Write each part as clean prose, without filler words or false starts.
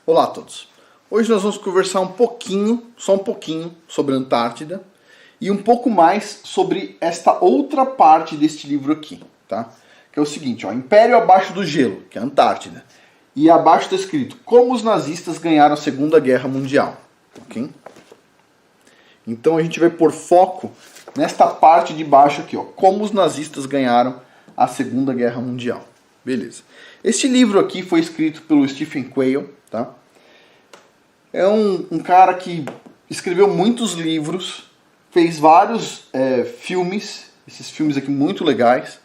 Olá a todos. Hoje nós vamos conversar um pouquinho, só um pouquinho, sobre a Antártida e um pouco mais sobre esta outra parte deste livro aqui, tá? Que é o seguinte, ó, Império Abaixo do Gelo, que é a Antártida. E abaixo está escrito, como os nazistas ganharam a Segunda Guerra Mundial, ok? Então a gente vai pôr foco nesta parte de baixo aqui, ó, como os nazistas ganharam a Segunda Guerra Mundial. Beleza. Este livro aqui foi escrito pelo Stephen Quayle, tá? É um cara que escreveu muitos livros, fez vários filmes, esses filmes aqui muito legais.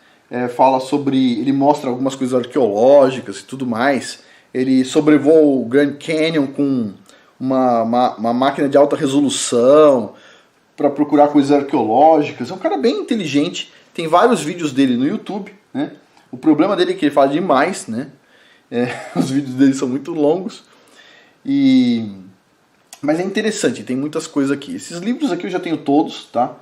Fala sobre, ele mostra algumas coisas arqueológicas e tudo mais. Ele sobrevoou o Grand Canyon com uma máquina de alta resolução para procurar coisas arqueológicas. É um cara bem inteligente, tem vários vídeos dele no YouTube, né? O problema dele é que ele fala demais, né? Os vídeos dele são muito longos. Mas é interessante, tem muitas coisas aqui. Esses livros aqui eu já tenho todos, tá?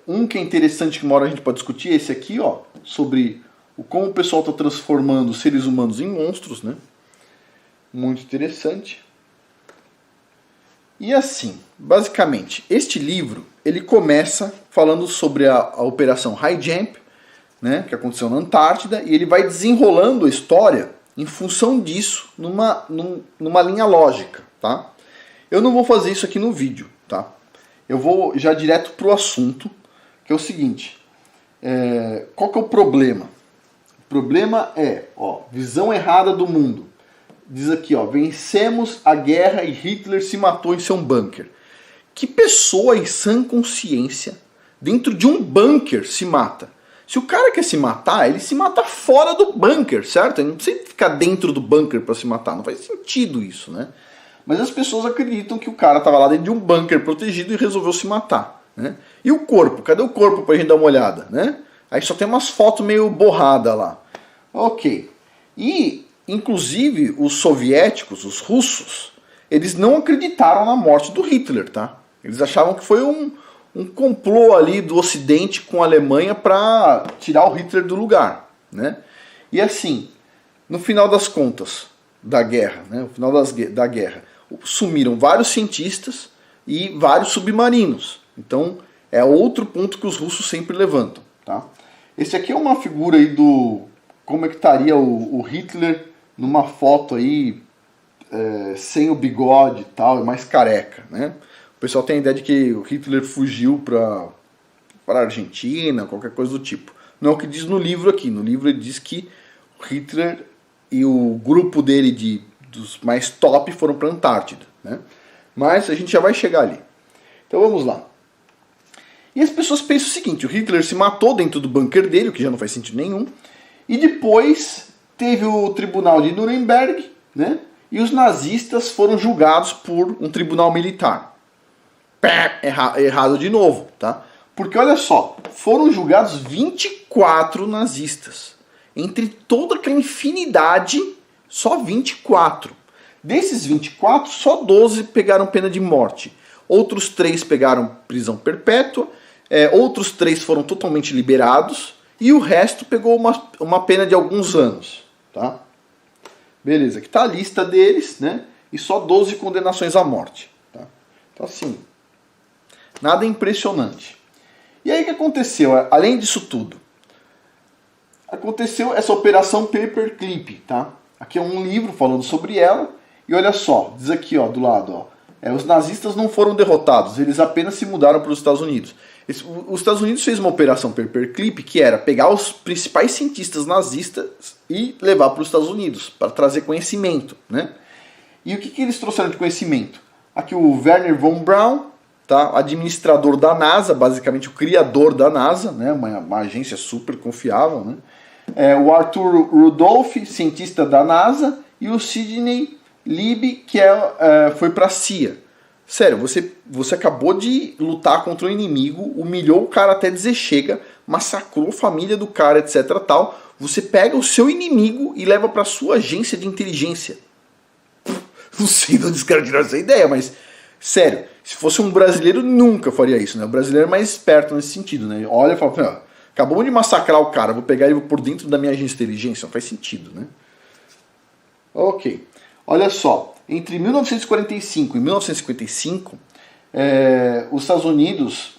Um que é interessante que uma hora a gente pode discutir é esse aqui, ó, sobre como o pessoal está transformando seres humanos em monstros, né? Muito interessante. E assim, basicamente, este livro ele começa falando sobre a Operação High Jump, né, que aconteceu na Antártida, e ele vai desenrolando a história em função disso, numa linha lógica, tá? Eu não vou fazer isso aqui no vídeo, tá? Eu vou já direto pro assunto, que é o seguinte. Qual que é o problema? O problema é, ó, visão errada do mundo. Diz aqui, ó, vencemos a guerra e Hitler se matou em seu bunker. Que pessoa em sã consciência, dentro de um bunker, se mata? Se o cara quer se matar, ele se mata fora do bunker, certo? Ele não precisa ficar dentro do bunker para se matar. Não faz sentido isso, né? Mas as pessoas acreditam que o cara estava lá dentro de um bunker protegido e resolveu se matar, né? E o corpo? Cadê o corpo pra gente dar uma olhada, né? Aí só tem umas fotos meio borradas lá. Ok. E, inclusive, os soviéticos, os russos, eles não acreditaram na morte do Hitler, tá? Eles achavam que foi um complô ali do Ocidente com a Alemanha para tirar o Hitler do lugar, né? E assim, no final das contas da guerra, né? No final da guerra, sumiram vários cientistas e vários submarinos. Então, é outro ponto que os russos sempre levantam, tá? Esse aqui é uma figura aí do como é que estaria o Hitler numa foto aí sem o bigode e tal, mais careca, né? O pessoal tem a ideia de que o Hitler fugiu para a Argentina, qualquer coisa do tipo. Não é o que diz no livro aqui. No livro ele diz que o Hitler e o grupo dele dos mais top foram para a Antártida, né? Mas a gente já vai chegar ali. Então vamos lá. E as pessoas pensam o seguinte, o Hitler se matou dentro do bunker dele, o que já não faz sentido nenhum, e depois teve o tribunal de Nuremberg, né? E os nazistas foram julgados por um tribunal militar. Errado de novo, tá? Porque olha só, foram julgados 24 nazistas. Entre toda aquela infinidade, só 24. Desses 24, só 12 pegaram pena de morte. Outros 3 pegaram prisão perpétua, outros 3 foram totalmente liberados, e o resto pegou uma pena de alguns anos, tá? Beleza, aqui tá a lista deles, né? E só 12 condenações à morte, tá? Então assim, nada impressionante. E aí o que aconteceu? Além disso tudo, aconteceu essa operação Paperclip, tá? Aqui é um livro falando sobre ela. E olha só, diz aqui, ó, do lado, ó, os nazistas não foram derrotados, eles apenas se mudaram para os Estados Unidos. Os Estados Unidos fez uma operação Paperclip que era pegar os principais cientistas nazistas e levar para os Estados Unidos para trazer conhecimento, né? E o que eles trouxeram de conhecimento? Aqui o Wernher von Braun, tá? Administrador da NASA, basicamente o criador da NASA, né? Uma agência super confiável, né? O Arthur Rudolph, cientista da NASA, e o Sidney Lieb, que foi para a CIA. Sério, você acabou de lutar contra o inimigo, humilhou o cara até dizer chega, massacrou a família do cara, etc. tal. Você pega o seu inimigo e leva para sua agência de inteligência. Não sei de onde os caras tiraram essa ideia, mas sério, se fosse um brasileiro nunca faria isso, né? O brasileiro é mais esperto nesse sentido, né? Olha e fala, acabou de massacrar o cara, vou pegar ele por dentro da minha agência de inteligência, não faz sentido, né? Ok. Olha só, entre 1945 e 1955, os Estados Unidos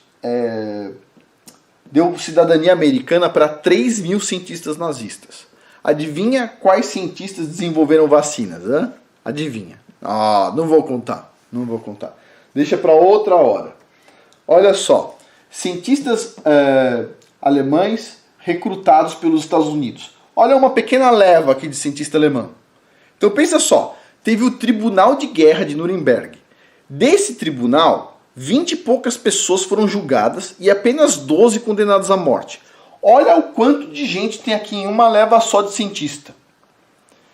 deu cidadania americana para 3 mil cientistas nazistas. Adivinha quais cientistas desenvolveram vacinas? Hein? Adivinha. Ah, não vou contar. Deixa para outra hora. Olha só, cientistas alemães recrutados pelos Estados Unidos. Olha uma pequena leva aqui de cientista alemão. Então pensa só, teve o Tribunal de Guerra de Nuremberg. Desse tribunal, 20 e poucas pessoas foram julgadas e apenas 12 condenadas à morte. Olha o quanto de gente tem aqui em uma leva só de cientista.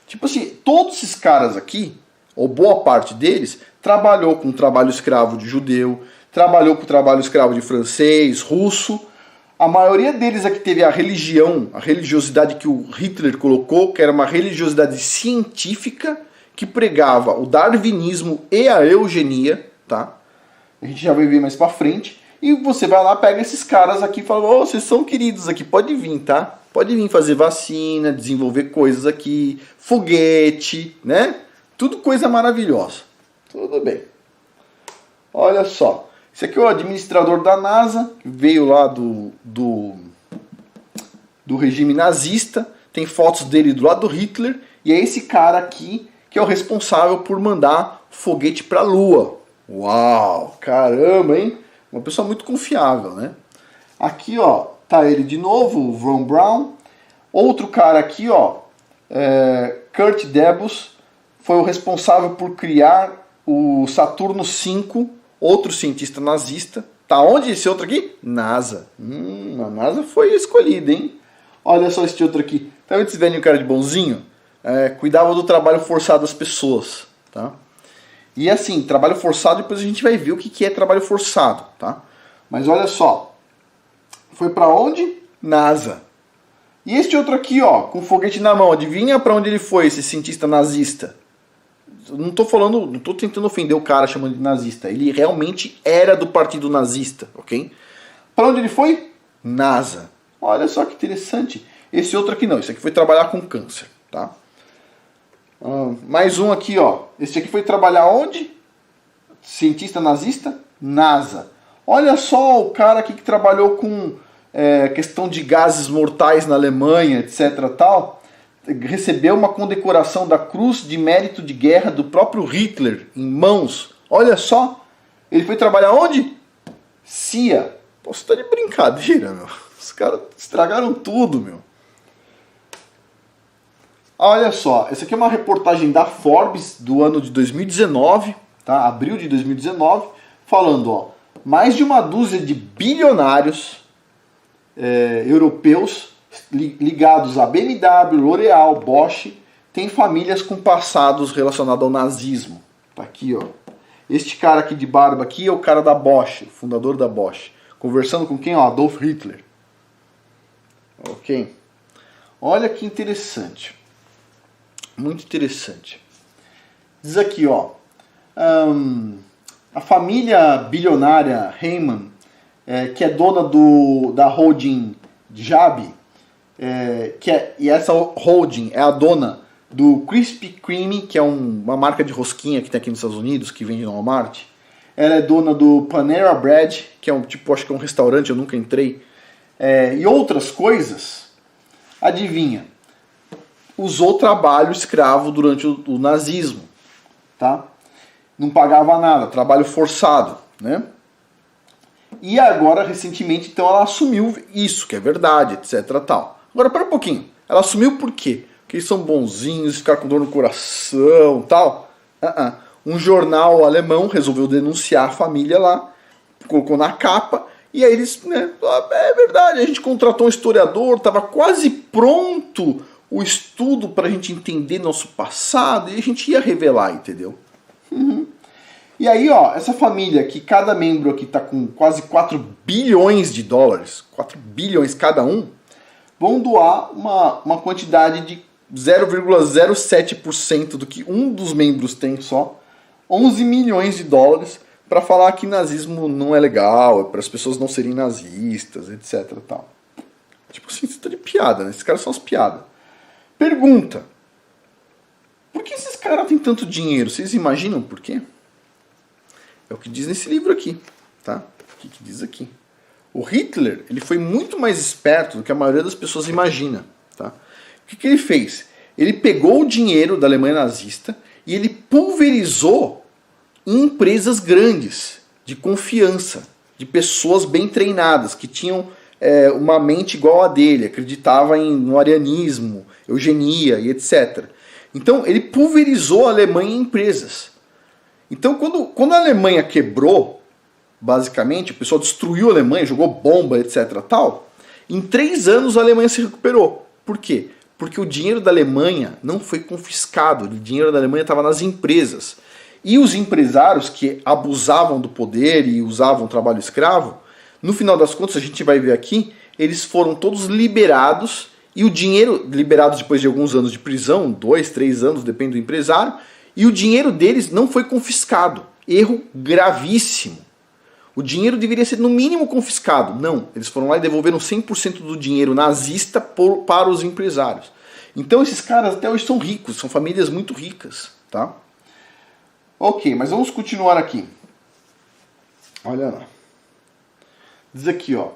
Tipo assim, todos esses caras aqui, ou boa parte deles, trabalhou com trabalho escravo de judeu, trabalhou com trabalho escravo de francês, russo. A maioria deles aqui teve a religiosidade que o Hitler colocou, que era uma religiosidade científica que pregava o darwinismo e a eugenia, tá? A gente já vai ver mais pra frente. E você vai lá, pega esses caras aqui e fala, oh, vocês são queridos aqui, pode vir, tá? Pode vir fazer vacina, desenvolver coisas aqui, foguete, né? Tudo coisa maravilhosa. Tudo bem. Olha só. Esse aqui é o administrador da NASA, que veio lá do regime nazista. Tem fotos dele do lado do Hitler. E é esse cara aqui que é o responsável por mandar foguete para a Lua. Uau, caramba, hein? Uma pessoa muito confiável, né? Aqui, ó, tá ele de novo, o Von Braun. Outro cara aqui, ó, Kurt Debus, foi o responsável por criar o Saturno V, outro cientista nazista. Tá onde esse outro aqui? NASA. A NASA foi escolhida, hein? Olha só esse outro aqui. Tá vendo esse velhinho cara de bonzinho? Cuidava do trabalho forçado das pessoas, tá? E assim, trabalho forçado, depois a gente vai ver o que é trabalho forçado, tá? Mas olha só. Foi pra onde? NASA. E este outro aqui, ó, com foguete na mão, adivinha pra onde ele foi, esse cientista nazista? Não tô tentando ofender o cara chamando de nazista. Ele realmente era do partido nazista, ok? Pra onde ele foi? NASA. Olha só que interessante. Esse outro aqui não, esse aqui foi trabalhar com câncer, tá? Mais um aqui, ó. Esse aqui foi trabalhar onde? Cientista nazista? NASA. Olha só o cara aqui que trabalhou com questão de gases mortais na Alemanha, etc. tal. Recebeu uma condecoração da Cruz de Mérito de Guerra do próprio Hitler em mãos. Olha só. Ele foi trabalhar onde? CIA. Pô, você tá de brincadeira, meu. Os caras estragaram tudo, meu. Olha só, essa aqui é uma reportagem da Forbes do ano de 2019, tá? Abril de 2019, falando, ó, mais de uma dúzia de bilionários europeus ligados a BMW, L'Oréal, Bosch, têm famílias com passados relacionados ao nazismo. Tá aqui, ó. Este cara aqui de barba aqui é o cara da Bosch, o fundador da Bosch, conversando com quem? Ó, Adolf Hitler. Ok? Olha que interessante. Muito interessante. Diz aqui, ó. A família bilionária Heyman, que é dona da holding Jabi, e essa holding é a dona do Krispy Kreme, que é uma marca de rosquinha que tem aqui nos Estados Unidos, que vende no Walmart. Ela é dona do Panera Bread, que é acho que é um restaurante, eu nunca entrei. E outras coisas. Adivinha? Usou trabalho escravo durante o nazismo, tá? Não pagava nada, trabalho forçado, né? E agora, recentemente, então, ela assumiu isso, que é verdade, etc, tal. Agora, pera um pouquinho. Ela assumiu por quê? Porque eles são bonzinhos, ficaram com dor no coração, tal. Um jornal alemão resolveu denunciar a família lá, colocou na capa, e aí eles, né, é verdade, a gente contratou um historiador, estava quase pronto o estudo para a gente entender nosso passado, e a gente ia revelar, entendeu? E aí, ó, essa família que cada membro aqui está com quase 4 bilhões de dólares, 4 bilhões cada um, vão doar uma quantidade de 0,07% do que um dos membros tem só, 11 milhões de dólares, para falar que nazismo não é legal, é para as pessoas não serem nazistas, etc. Tal. Tipo assim, você tá de piada, né? Esses caras são as piadas. Pergunta. Por que esses caras têm tanto dinheiro? Vocês imaginam por quê? É o que diz nesse livro aqui, tá? O que diz aqui? O Hitler, ele foi muito mais esperto do que a maioria das pessoas imagina, tá? O que ele fez? Ele pegou o dinheiro da Alemanha nazista e ele pulverizou em empresas grandes, de confiança, de pessoas bem treinadas, que tinham uma mente igual a dele, acreditava no arianismo, eugenia e etc. Então ele pulverizou a Alemanha em empresas. Então quando a Alemanha quebrou, basicamente, o pessoal destruiu a Alemanha, jogou bomba, etc. tal, em 3 anos a Alemanha se recuperou. Por quê? Porque o dinheiro da Alemanha não foi confiscado, o dinheiro da Alemanha estava nas empresas. E os empresários que abusavam do poder e usavam trabalho escravo, no final das contas, a gente vai ver aqui, eles foram todos liberados, e o dinheiro, liberados depois de alguns anos de prisão, 2, 3 anos, depende do empresário, e o dinheiro deles não foi confiscado. Erro gravíssimo. O dinheiro deveria ser no mínimo confiscado. Não, eles foram lá e devolveram 100% do dinheiro nazista para os empresários. Então esses caras até hoje são ricos, são famílias muito ricas, tá? Ok, mas vamos continuar aqui. Olha lá. Diz aqui, ó.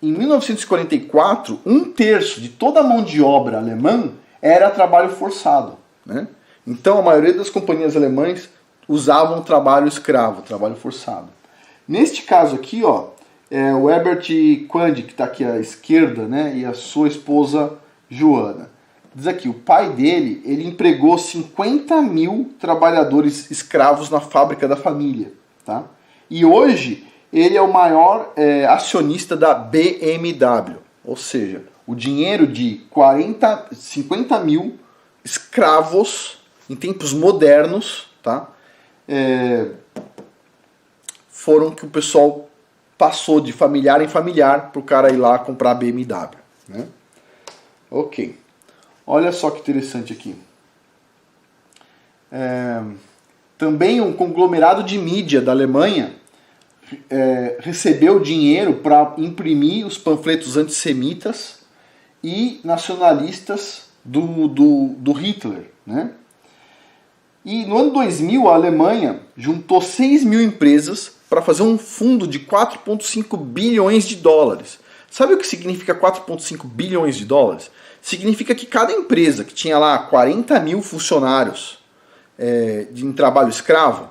Em 1944, 1/3 de toda a mão de obra alemã era trabalho forçado, né? Então a maioria das companhias alemãs usavam trabalho escravo, trabalho forçado. Neste caso aqui, ó, o Herbert Quandt, que está aqui à esquerda, né, e a sua esposa Joana. Diz aqui, o pai dele, ele empregou 50 mil trabalhadores escravos na fábrica da família, tá? E hoje ele é o maior acionista da BMW, ou seja, o dinheiro de 50 mil escravos em tempos modernos, tá? Foram que o pessoal passou de familiar em familiar para o cara ir lá comprar a BMW, né? Ok. Olha só que interessante aqui. Também um conglomerado de mídia da Alemanha recebeu dinheiro para imprimir os panfletos antissemitas e nacionalistas do Hitler, né? E no ano 2000 a Alemanha juntou 6 mil empresas para fazer um fundo de 4,5 bilhões de dólares. Sabe o que significa 4,5 bilhões de dólares? Significa que cada empresa que tinha lá 40 mil funcionários em trabalho escravo,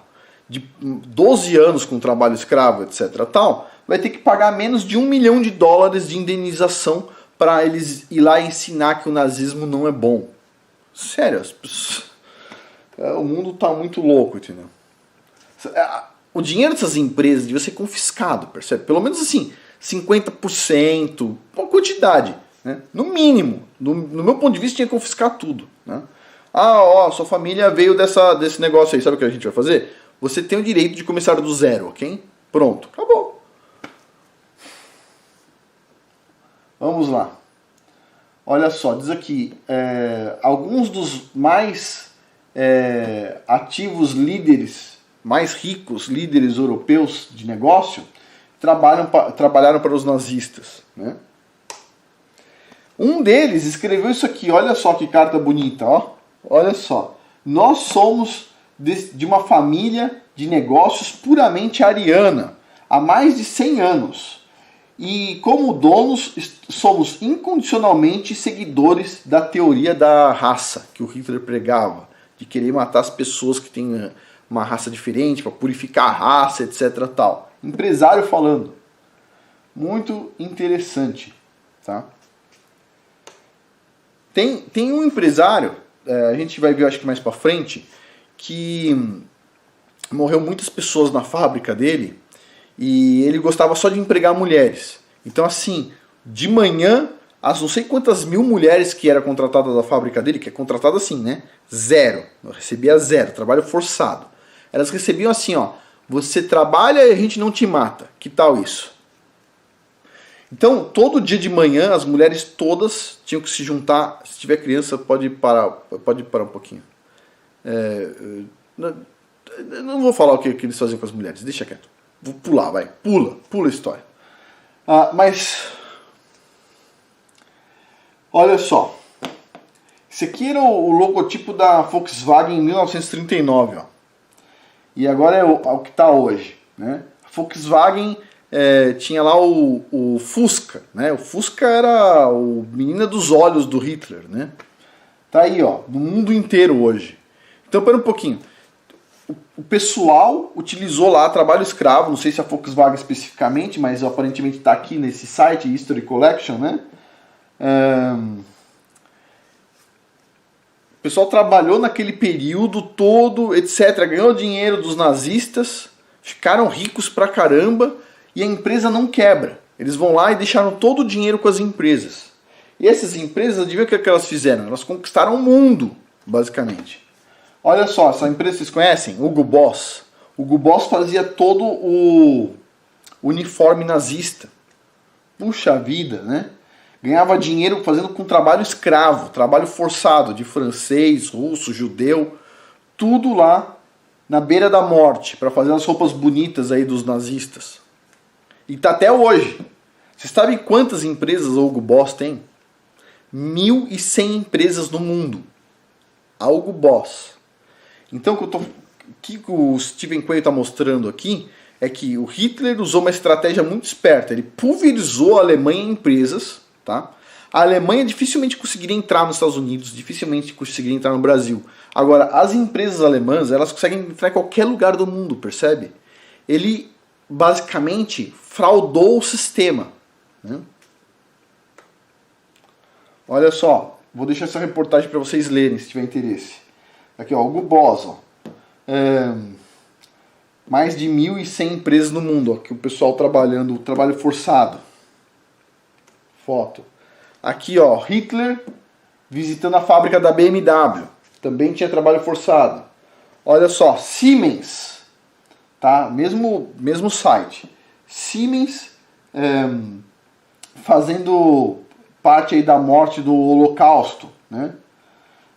de 12 anos com trabalho escravo, etc. tal, vai ter que pagar menos de $1 milhão de indenização para eles ir lá e ensinar que o nazismo não é bom. Sério, o mundo está muito louco, entendeu? O dinheiro dessas empresas devia ser confiscado, percebe? Pelo menos assim, 50%, uma quantidade, né? No mínimo. No meu ponto de vista, tinha que confiscar tudo, né? Sua família veio desse negócio aí, sabe o que a gente vai fazer? Você tem o direito de começar do zero, ok? Pronto, acabou. Vamos lá. Olha só, diz aqui, alguns dos mais ativos líderes, mais ricos líderes europeus de negócio, trabalharam para os nazistas, né? Um deles escreveu isso aqui, olha só que carta bonita, ó. Olha só. Nós somos de uma família de negócios puramente ariana, há mais de 100 anos. E como donos, somos incondicionalmente seguidores da teoria da raça que o Hitler pregava, de querer matar as pessoas que têm uma raça diferente, para purificar a raça, etc. tal. Empresário falando. Muito interessante, tá? Tem um empresário, a gente vai ver acho que mais pra frente, que morreu muitas pessoas na fábrica dele e ele gostava só de empregar mulheres. Então assim, de manhã, as não sei quantas mil mulheres que eram contratadas da fábrica dele, que é contratada assim, né? 0. Recebia 0, trabalho forçado. Elas recebiam assim, ó, você trabalha e a gente não te mata. Que tal isso? Então, todo dia de manhã, as mulheres todas tinham que se juntar. Se tiver criança, pode parar um pouquinho. Não vou falar o que eles faziam com as mulheres, deixa quieto. Vou pular, vai. Pula a história. Mas, olha só. Esse aqui era o logotipo da Volkswagen em 1939, ó. E agora é o que está hoje, né? A Volkswagen tinha lá o Fusca, né? O Fusca era o menina dos olhos do Hitler, né? Tá aí, ó, no mundo inteiro hoje. Então, pera um pouquinho. O pessoal utilizou lá trabalho escravo, não sei se a Volkswagen especificamente, mas aparentemente está aqui nesse site, History Collection, né? O pessoal trabalhou naquele período todo, etc. Ganhou dinheiro dos nazistas, ficaram ricos pra caramba e a empresa não quebra. Eles vão lá e deixaram todo o dinheiro com as empresas. E essas empresas, adivinha o que elas fizeram? Elas conquistaram o mundo, basicamente. Olha só, essa empresa vocês conhecem? Hugo Boss. Hugo Boss fazia todo o uniforme nazista. Puxa vida, né? Ganhava dinheiro fazendo com trabalho escravo, trabalho forçado, de francês, russo, judeu, tudo lá na beira da morte, para fazer as roupas bonitas aí dos nazistas. E tá até hoje. Vocês sabem quantas empresas o Hugo Boss tem? 1.100 empresas no mundo. A Hugo Boss. Então, o que o Stephen Quayle está mostrando aqui é que o Hitler usou uma estratégia muito esperta. Ele pulverizou a Alemanha em empresas. Tá? A Alemanha dificilmente conseguiria entrar nos Estados Unidos, dificilmente conseguiria entrar no Brasil. Agora, as empresas alemãs, elas conseguem entrar em qualquer lugar do mundo, percebe? Ele, basicamente, fraudou o sistema. Né? Olha só, vou deixar essa reportagem para vocês lerem, se tiver interesse. Aqui, ó, Hugo Boss, ó. Mais de 1.100 empresas no mundo, ó, que o pessoal trabalhando, trabalho forçado. Foto. Aqui, ó, Hitler visitando a fábrica da BMW. Também tinha trabalho forçado. Olha só, Siemens, tá? Mesmo site. Siemens fazendo parte aí da morte do Holocausto, né?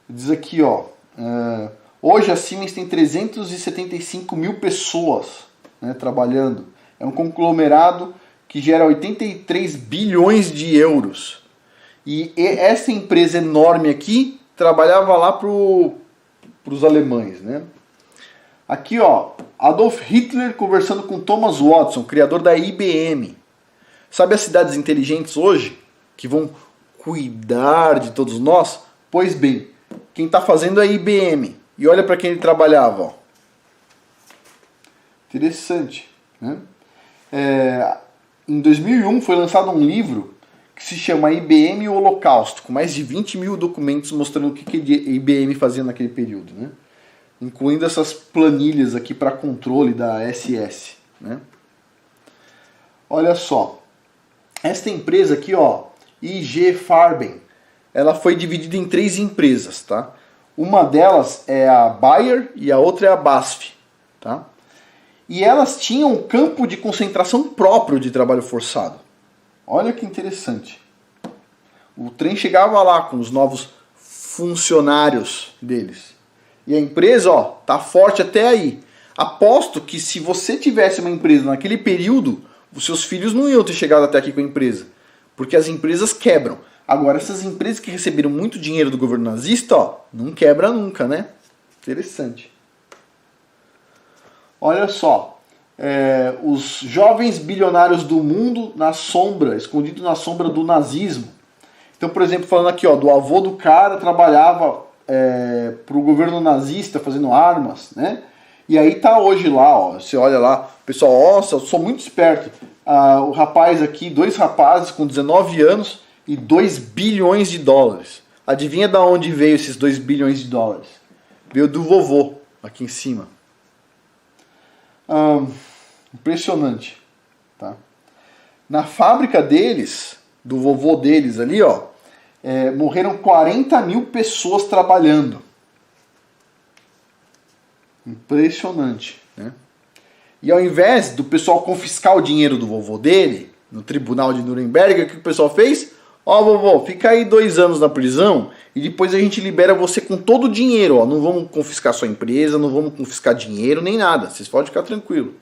Diz aqui, ó, hoje a Siemens tem 375 mil pessoas, né, trabalhando. É um conglomerado que gera 83 bilhões de euros. E essa empresa enorme aqui trabalhava lá para os alemães, né? Aqui, ó, Adolf Hitler conversando com Thomas Watson, criador da IBM. Sabe as cidades inteligentes hoje, que vão cuidar de todos nós? Pois bem, quem está fazendo é a IBM. E olha para quem ele trabalhava, ó. Interessante, né? Em 2001 foi lançado um livro que se chama IBM e o Holocausto, com mais de 20 mil documentos mostrando o que a IBM fazia naquele período, né? Incluindo essas planilhas aqui para controle da SS. Né? Olha só, esta empresa aqui, ó, IG Farben, ela foi dividida em 3 empresas, tá? Uma delas é a Bayer e a outra é a BASF, tá? E elas tinham um campo de concentração próprio de trabalho forçado. Olha que interessante. O trem chegava lá com os novos funcionários deles. E a empresa, ó, tá forte até aí. Aposto que se você tivesse uma empresa naquele período, os seus filhos não iam ter chegado até aqui com a empresa. Porque as empresas quebram. Agora, essas empresas que receberam muito dinheiro do governo nazista, ó, não quebra nunca, né? Interessante. Olha só, os jovens bilionários do mundo na sombra, escondido na sombra do nazismo. Então, por exemplo, falando aqui, ó, do avô do cara trabalhava para o governo nazista fazendo armas, né? E aí tá hoje lá, ó, você olha lá, o pessoal, nossa, eu sou muito esperto. O rapaz aqui, 2 rapazes com 19 anos e 2 bilhões de dólares. Adivinha da onde veio esses 2 bilhões de dólares? Veio do vovô, aqui em cima. Impressionante, tá? Na fábrica deles, do vovô deles ali, ó, morreram 40 mil pessoas trabalhando. Impressionante, né? E ao invés do pessoal confiscar o dinheiro do vovô dele, no tribunal de Nuremberg, o que o pessoal fez? Ó, vovô, fica aí 2 anos na prisão e depois a gente libera você com todo o dinheiro, ó. Não vamos confiscar sua empresa, não vamos confiscar dinheiro nem nada. Vocês podem ficar tranquilo.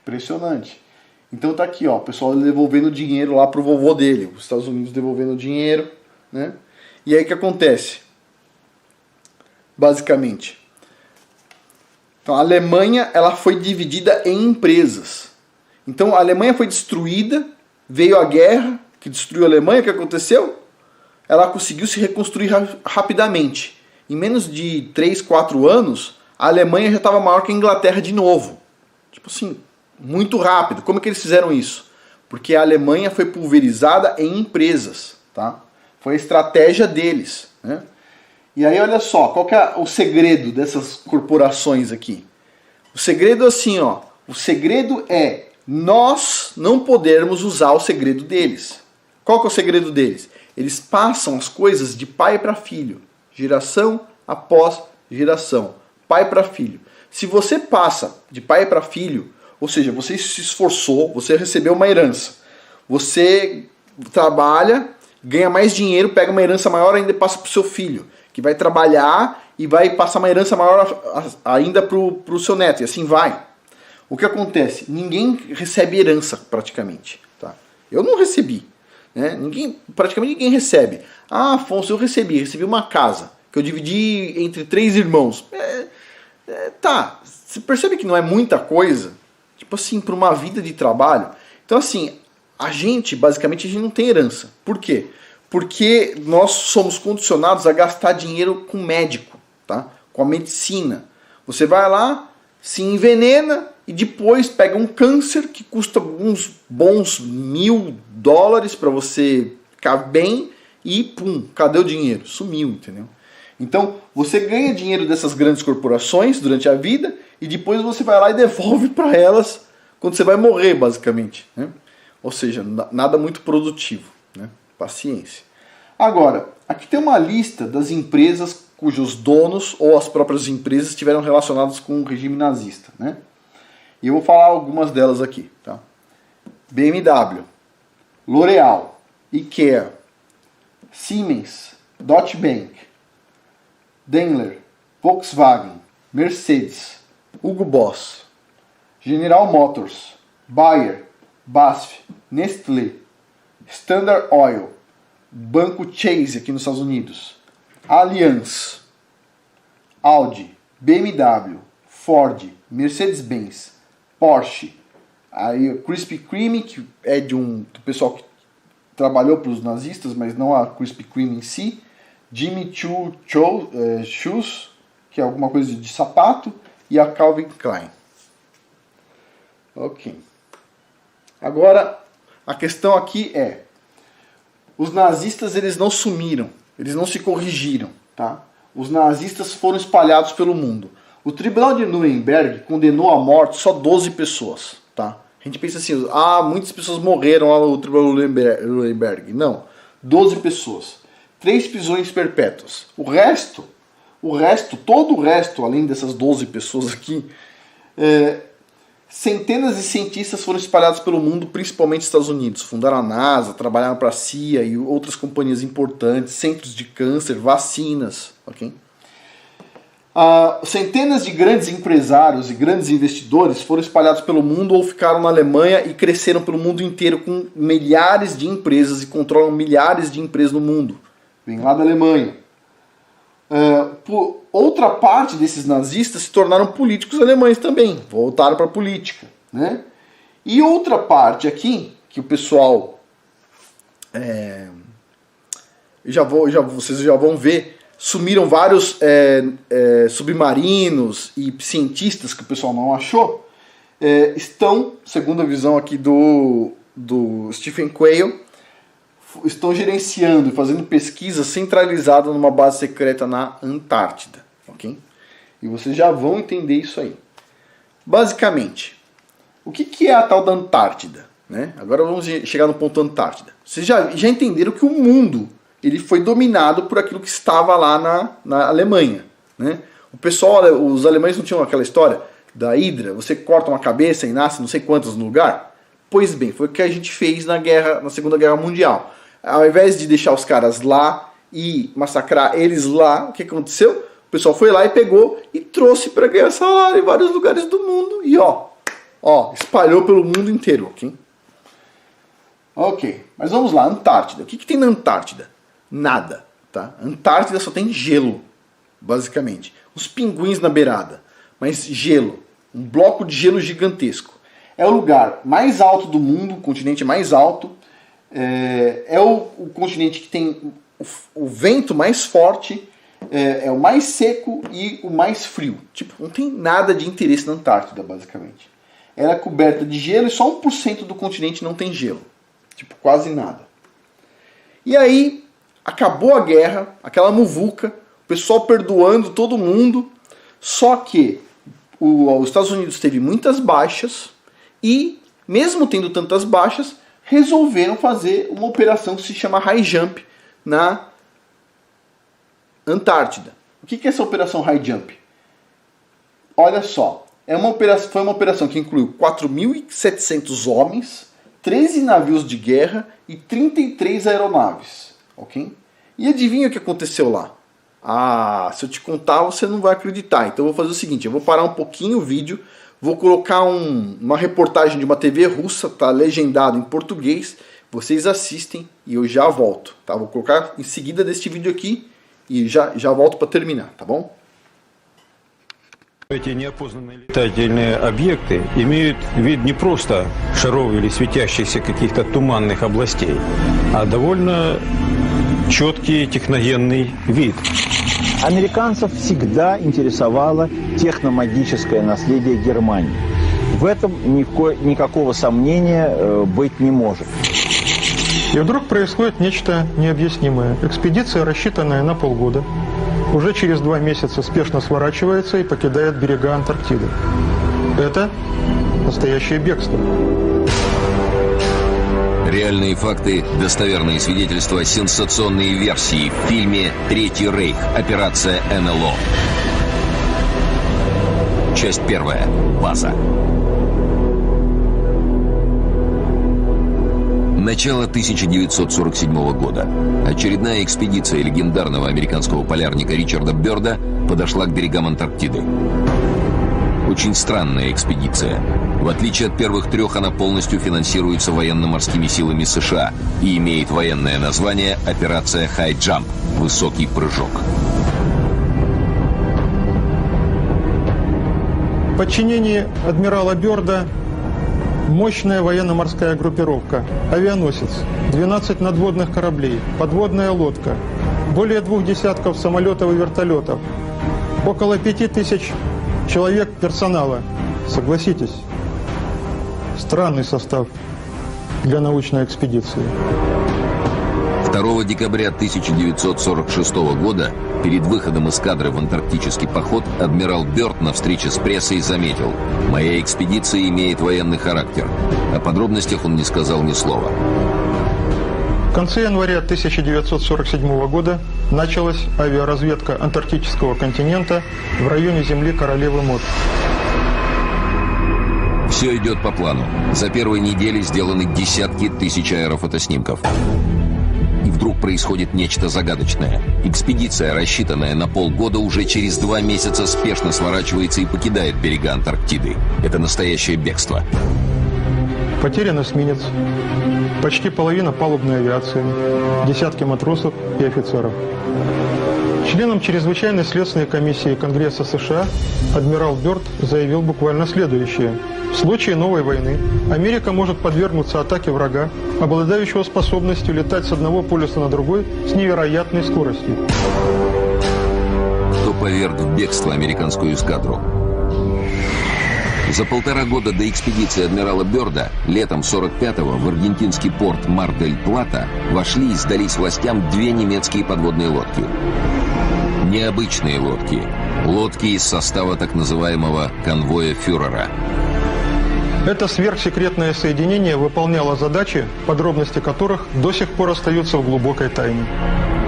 Impressionante. Então tá aqui, ó, o pessoal devolvendo dinheiro lá pro vovô dele, os Estados Unidos devolvendo dinheiro, né? E aí o que acontece? Basicamente, então a Alemanha, ela foi dividida em empresas. Então a Alemanha foi destruída, veio a guerra que destruiu a Alemanha, o que aconteceu? Ela conseguiu se reconstruir rapidamente. Em menos de 3, 4 anos, a Alemanha já estava maior que a Inglaterra de novo. Tipo assim, muito rápido. Como é que eles fizeram isso? Porque a Alemanha foi pulverizada em empresas, tá? Foi a estratégia deles, né? E aí olha só, qual que é o segredo dessas corporações aqui? O segredo é assim, ó. O segredo é nós não podermos usar o segredo deles. Qual que é o segredo deles? Eles passam as coisas de pai para filho, geração após geração, pai para filho. Se você passa de pai para filho, ou seja, você se esforçou, você recebeu uma herança, você trabalha, ganha mais dinheiro, pega uma herança maior ainda e passa para o seu filho, que vai trabalhar e vai passar uma herança maior ainda para o seu neto, e assim vai. O que acontece? Ninguém recebe herança praticamente. Tá? Eu não recebi. Né? Praticamente ninguém recebe. Ah, Afonso, eu recebi uma casa que eu dividi entre 3 irmãos. Tá, você percebe que não é muita coisa? Tipo assim, para uma vida de trabalho. Então assim, basicamente a gente não tem herança. Por quê? Porque nós somos condicionados a gastar dinheiro com médico, tá? Com a medicina. Você vai lá, se envenena e depois pega um câncer que custa uns bons $1.000 para você ficar bem e pum, cadê o dinheiro? Sumiu, entendeu? Então você ganha dinheiro dessas grandes corporações durante a vida e depois você vai lá e devolve para elas quando você vai morrer, basicamente, né? Ou seja, nada muito produtivo, né? Paciência. Agora, aqui tem uma lista das empresas cujos donos ou as próprias empresas estiveram relacionadas com o regime nazista, né? E eu vou falar algumas delas aqui, tá? BMW, L'Oréal, IKEA, Siemens, Deutsche Bank, Daimler, Volkswagen, Mercedes, Hugo Boss, General Motors, Bayer, BASF, Nestlé, Standard Oil, Banco Chase aqui nos Estados Unidos, Allianz, Audi, BMW, Ford, Mercedes-Benz, Porsche, aí Krispy Kreme, que é do pessoal que trabalhou para os nazistas, mas não a Krispy Kreme em si, Jimmy Choo Shoes, que é alguma coisa de sapato, e a Calvin Klein. Ok. Agora, a questão aqui é, os nazistas eles não sumiram, eles não se corrigiram, tá? Os nazistas foram espalhados pelo mundo. O Tribunal de Nuremberg condenou à morte só 12 pessoas, tá? A gente pensa assim, muitas pessoas morreram lá no Tribunal de Nuremberg. Não, 12 pessoas. 3 prisões perpétuas. Todo o resto, além dessas 12 pessoas aqui, centenas de cientistas foram espalhados pelo mundo, principalmente nos Estados Unidos. Fundaram a NASA, trabalharam para a CIA e outras companhias importantes, centros de câncer, vacinas, ok? Centenas de grandes empresários e grandes investidores foram espalhados pelo mundo ou ficaram na Alemanha e cresceram pelo mundo inteiro com milhares de empresas e controlam milhares de empresas no mundo. Vem lá da Alemanha. Outra parte desses nazistas se tornaram políticos alemães também, voltaram para a política, né? E outra parte aqui, que o pessoal, vocês já vão ver, sumiram vários submarinos e cientistas que o pessoal não achou, estão, segundo a visão aqui do Stephen Quayle, estão gerenciando e fazendo pesquisa centralizada numa base secreta na Antártida, ok? E vocês já vão entender isso aí. Basicamente, o que é a tal da Antártida, né? Agora vamos chegar no ponto Antártida. Vocês já entenderam que o mundo ele foi dominado por aquilo que estava lá na Alemanha, né? O pessoal, os alemães não tinham aquela história da Hidra, você corta uma cabeça e nasce não sei quantas no lugar? Pois bem, foi o que a gente fez na Segunda Guerra Mundial. Ao invés de deixar os caras lá e massacrar eles lá, o que aconteceu? O pessoal foi lá e pegou e trouxe para ganhar salário em vários lugares do mundo. E ó, Ó, espalhou pelo mundo inteiro, ok? Ok, mas vamos lá, Antártida. O que tem na Antártida? Nada, tá? Antártida só tem gelo, basicamente. Os pinguins na beirada, mas gelo. Um bloco de gelo gigantesco. É o lugar mais alto do mundo, o continente mais alto. É o continente que tem o vento mais forte, é o mais seco e o mais frio. Tipo, não tem nada de interesse na Antártida, basicamente. Ela é coberta de gelo e só 1% do continente não tem gelo. Tipo, quase nada. E aí, acabou a guerra, aquela muvuca, o pessoal perdoando todo mundo, só que os Estados Unidos teve muitas baixas e, mesmo tendo tantas baixas, resolveram fazer uma operação que se chama High Jump na Antártida. O que é essa operação High Jump? Olha só, foi uma operação que incluiu 4.700 homens, 13 navios de guerra e 33 aeronaves, ok? E adivinha o que aconteceu lá? Ah, se eu te contar você não vai acreditar. Então eu vou fazer o seguinte, eu vou parar um pouquinho o vídeo, vou colocar uma reportagem de uma TV russa, tá legendado em português, vocês assistem e eu já volto, tá? Vou colocar em seguida deste vídeo aqui и já volto para terminar, tá bom? Эти неопознанные летательные объекты имеют вид не просто шаров или светящихся каких-то туманных областей, а довольно четкий техногенный вид. Американцев всегда интересовало техномагическое наследие Германии. В этом никакого сомнения быть не может. И вдруг происходит нечто необъяснимое. Экспедиция, рассчитанная на полгода, уже через 2 месяца спешно сворачивается и покидает берега Антарктиды. Это настоящее бегство. Реальные факты, достоверные свидетельства, сенсационные версии в фильме «Третий рейх. Операция НЛО». Часть 1. База. Начало 1947 года. Очередная экспедиция легендарного американского полярника Ричарда Бёрда подошла к берегам Антарктиды. Очень странная экспедиция. В отличие от первых 3, она полностью финансируется военно-морскими силами США и имеет военное название «Операция High Jump» – «Высокий прыжок». В подчинении адмирала Бёрда мощная военно-морская группировка, авианосец, 12 надводных кораблей, подводная лодка, более 2 десятков самолетов и вертолетов, около 5000 человек персонала. Согласитесь, странный состав для научной экспедиции. 2 декабря 1946 года, перед выходом эскадры в антарктический поход, адмирал Бёрд на встрече с прессой заметил: «Моя экспедиция имеет военный характер». О подробностях он не сказал ни слова. В конце января 1947 года началась авиаразведка антарктического континента в районе земли Королевы Мод. Все идет по плану. За первые недели сделаны десятки тысяч аэрофотоснимков. И вдруг происходит нечто загадочное. Экспедиция, рассчитанная на полгода, уже через 2 месяца спешно сворачивается и покидает берега Антарктиды. Это настоящее бегство. Потерян эсминец, почти половина палубной авиации, десятки матросов и офицеров. Членам чрезвычайной следственной комиссии Конгресса США адмирал Бёрд заявил буквально следующее. В случае новой войны Америка может подвергнуться атаке врага, обладающего способностью летать с одного полюса на другой с невероятной скоростью. Кто поверг в бегство американскую эскадру? За 1,5 года до экспедиции адмирала Бёрда летом 45-го в аргентинский порт Мар-дель-Плата вошли и сдались властям 2 немецкие подводные лодки. Необычные лодки. Лодки из состава так называемого конвоя фюрера. Это сверхсекретное соединение выполняло задачи, подробности которых до сих пор остаются в глубокой тайне.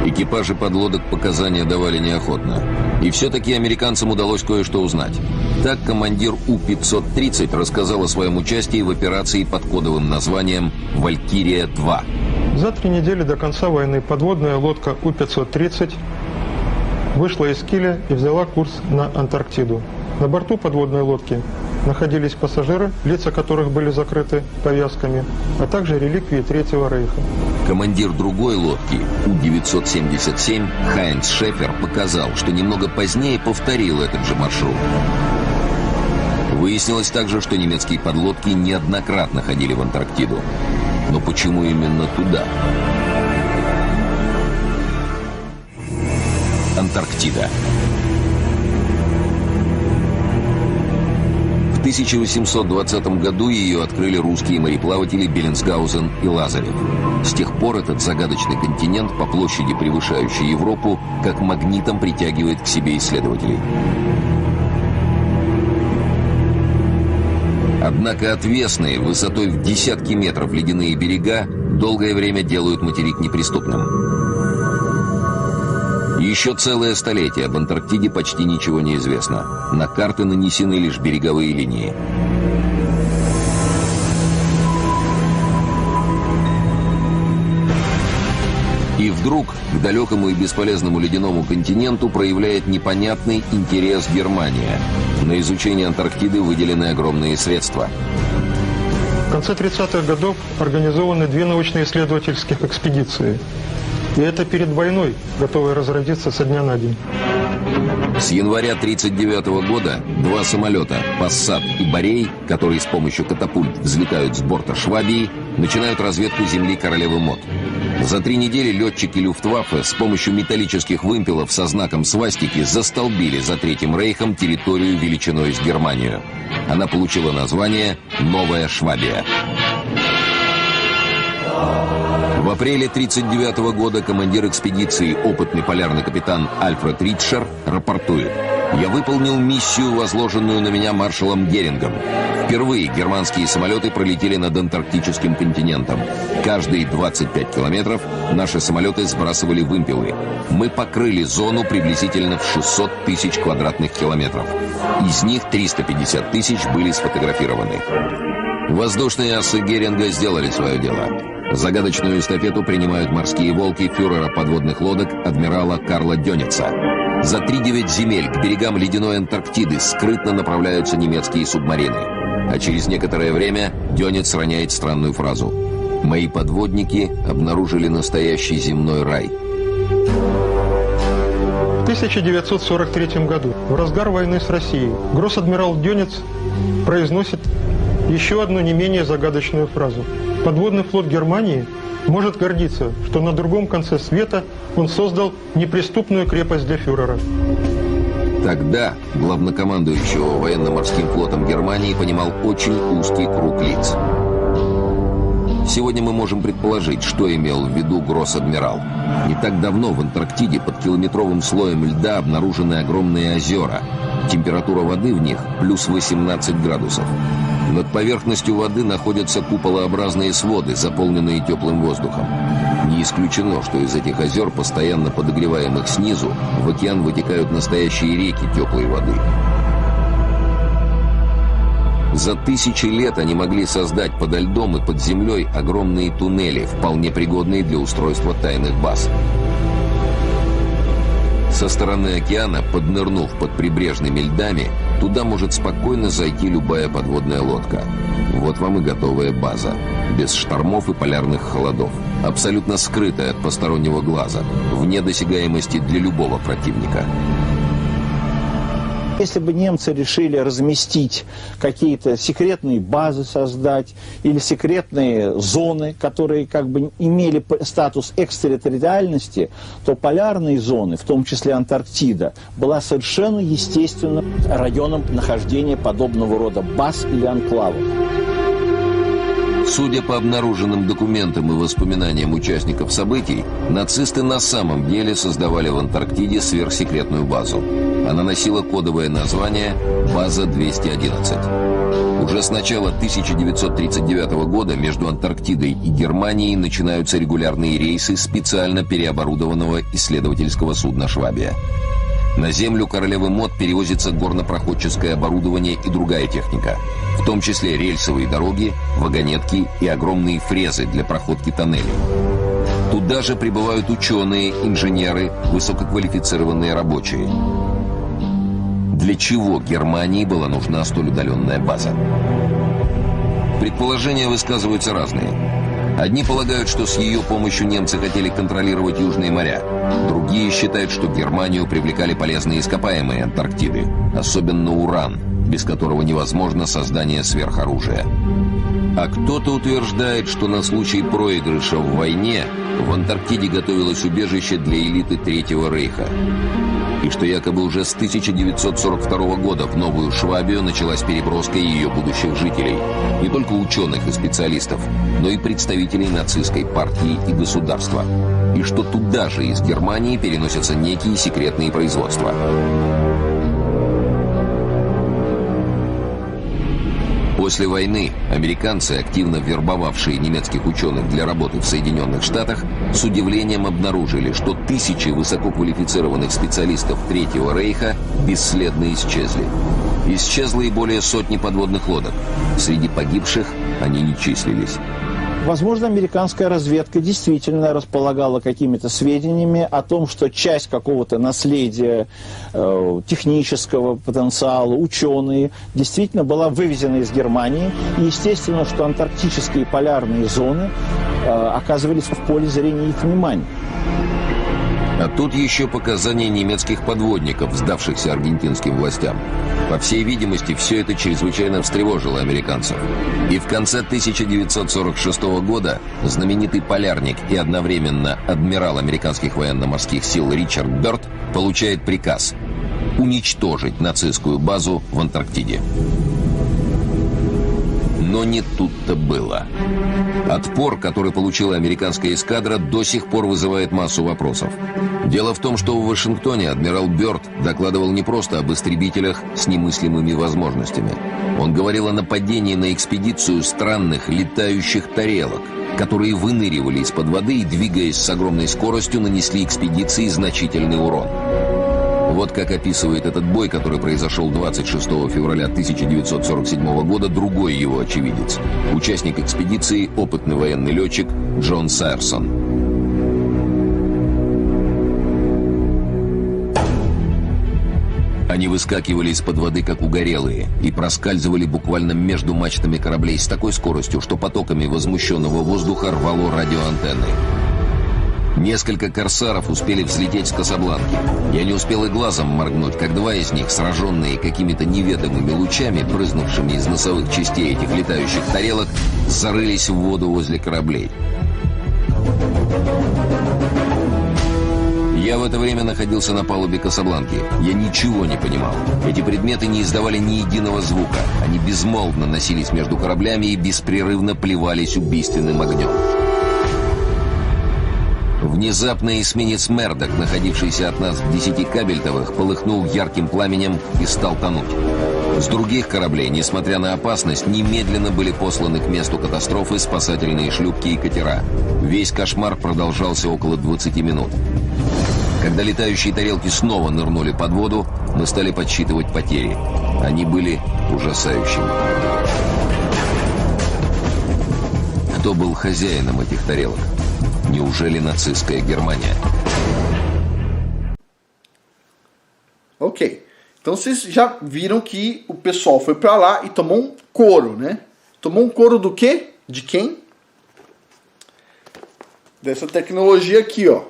Экипажи подлодок показания давали неохотно. И все-таки американцам удалось кое-что узнать. Так командир У-530 рассказал о своем участии в операции под кодовым названием «Валькирия-2». За 3 недели до конца войны подводная лодка У-530 вышла из Киля и взяла курс на Антарктиду. На борту подводной лодки находились пассажиры, лица которых были закрыты повязками, а также реликвии Третьего Рейха. Командир другой лодки, У-977, Хайнц Шефер, показал, что немного позднее повторил этот же маршрут. Выяснилось также, что немецкие подлодки неоднократно ходили в Антарктиду. Но почему именно туда? Антарктида. В 1820 году ее открыли русские мореплаватели Беллинсгаузен и Лазарев. С тех пор этот загадочный континент, по площади превышающий Европу, как магнитом притягивает к себе исследователей. Однако отвесные, высотой в десятки метров ледяные берега долгое время делают материк неприступным. Еще целое столетие об Антарктиде почти ничего не известно. На карты нанесены лишь береговые линии. И вдруг к далекому и бесполезному ледяному континенту проявляет непонятный интерес Германия. На изучение Антарктиды выделены огромные средства. В конце 30-х годов организованы 2 научно-исследовательских экспедиции. И это перед войной, готовые разразиться со дня на день. С января 1939 года 2 самолета «Пассат» и «Борей», которые с помощью катапульт взлетают с борта «Швабии», начинают разведку земли Королевы Мод. За 3 недели летчики Люфтваффе с помощью металлических вымпелов со знаком свастики застолбили за Третьим Рейхом территорию величиной с Германию. Она получила название «Новая Швабия». В апреле 1939 года командир экспедиции, опытный полярный капитан Альфред Ритшер, рапортует: «Я выполнил миссию, возложенную на меня маршалом Герингом. Впервые германские самолеты пролетели над антарктическим континентом. Каждые 25 километров наши самолеты сбрасывали вымпелы. Мы покрыли зону приблизительно в 600 тысяч квадратных километров. Из них 350 тысяч были сфотографированы». Воздушные асы Геринга сделали свое дело. Загадочную эстафету принимают морские волки фюрера подводных лодок адмирала Карла Дёница. За 3-9 земель к берегам ледяной Антарктиды скрытно направляются немецкие субмарины. А через некоторое время Дёниц роняет странную фразу: «Мои подводники обнаружили настоящий земной рай». В 1943 году, в разгар войны с Россией, гросс-адмирал Дёниц произносит еще одну не менее загадочную фразу. Подводный флот Германии может гордиться, что на другом конце света он создал неприступную крепость для фюрера. Тогда главнокомандующего военно-морским флотом Германии понимал очень узкий круг лиц. Сегодня мы можем предположить, что имел в виду гросс-адмирал. Не так давно в Антарктиде под километровым слоем льда обнаружены огромные озера. Температура воды в них плюс 18 градусов. Над поверхностью воды находятся куполообразные своды, заполненные теплым воздухом. Не исключено, что из этих озер, постоянно подогреваемых снизу, в океан вытекают настоящие реки теплой воды. За тысячи лет они могли создать подо льдом и под землей огромные туннели, вполне пригодные для устройства тайных баз. Со стороны океана, поднырнув под прибрежными льдами, туда может спокойно зайти любая подводная лодка. Вот вам и готовая база. Без штормов и полярных холодов. Абсолютно скрытая от постороннего глаза. Вне досягаемости для любого противника. Если бы немцы решили разместить какие-то секретные базы, создать, или секретные зоны, которые как бы имели статус экстерриториальности, то полярные зоны, в том числе Антарктида, была совершенно естественным районом нахождения подобного рода баз или анклавов. Судя по обнаруженным документам и воспоминаниям участников событий, нацисты на самом деле создавали в Антарктиде сверхсекретную базу. Она носила кодовое название «База 211». Уже с начала 1939 года между Антарктидой и Германией начинаются регулярные рейсы специально переоборудованного исследовательского судна «Швабия». На землю Королевы Мод перевозится горнопроходческое оборудование и другая техника, в том числе рельсовые дороги, вагонетки и огромные фрезы для проходки тоннелей. Туда же прибывают ученые, инженеры, высококвалифицированные рабочие. Для чего Германии была нужна столь удаленная база? Предположения высказываются разные. Одни полагают, что с ее помощью немцы хотели контролировать Южные моря. Другие считают, что Германию привлекали полезные ископаемые Антарктиды, особенно уран, без которого невозможно создание сверхоружия. А кто-то утверждает, что на случай проигрыша в войне в Антарктиде готовилось убежище для элиты Третьего Рейха. И что якобы уже с 1942 года в Новую Швабию началась переброска ее будущих жителей. Не только ученых и специалистов, но и представителей нацистской партии и государства. И что туда же из Германии переносятся некие секретные производства. После войны американцы, активно вербовавшие немецких ученых для работы в Соединенных Штатах, с удивлением обнаружили, что тысячи высококвалифицированных специалистов Третьего Рейха бесследно исчезли. Исчезло и более сотни подводных лодок. Среди погибших они не числились. Возможно, американская разведка действительно располагала какими-то сведениями о том, что часть какого-то наследия, технического потенциала, ученые, действительно была вывезена из Германии. И естественно, что антарктические полярные зоны оказывались в поле зрения их внимания. А тут еще показания немецких подводников, сдавшихся аргентинским властям. По всей видимости, все это чрезвычайно встревожило американцев. И в конце 1946 года знаменитый полярник и одновременно адмирал американских военно-морских сил Ричард Бёрд получает приказ уничтожить нацистскую базу в Антарктиде. Но не тут-то было. Отпор, который получила американская эскадра, до сих пор вызывает массу вопросов. Дело в том, что в Вашингтоне адмирал Бёрд докладывал не просто об истребителях с немыслимыми возможностями. Он говорил о нападении на экспедицию странных летающих тарелок, которые выныривали из-под воды и, двигаясь с огромной скоростью, нанесли экспедиции значительный урон. Вот как описывает этот бой, который произошел 26 февраля 1947 года, другой его очевидец. Участник экспедиции, опытный военный летчик Джон Сайерсон. Они выскакивали из-под воды, как угорелые, и проскальзывали буквально между мачтами кораблей с такой скоростью, что потоками возмущенного воздуха рвало радиоантенны. Несколько корсаров успели взлететь с Касабланки. Я не успел и глазом моргнуть, как два из них, сраженные какими-то неведомыми лучами, брызнувшими из носовых частей этих летающих тарелок, зарылись в воду возле кораблей. Я в это время находился на палубе Касабланки. Я ничего не понимал. Эти предметы не издавали ни единого звука. Они безмолвно носились между кораблями и беспрерывно плевались убийственным огнем. Внезапно эсминец «Мердок», находившийся от нас в 10 кабельтовых, полыхнул ярким пламенем и стал тонуть. С других кораблей, несмотря на опасность, немедленно были посланы к месту катастрофы спасательные шлюпки и катера. Весь кошмар продолжался около 20 минут. Когда летающие тарелки снова нырнули под воду, мы стали подсчитывать потери. Они были ужасающими. Кто был хозяином этих тарелок? Неужели нацистская Германия? Ok. Então vocês já viram que o pessoal foi pra lá e tomou um couro, né? Tomou um couro do quê? De quem? Dessa tecnologia aqui, ó.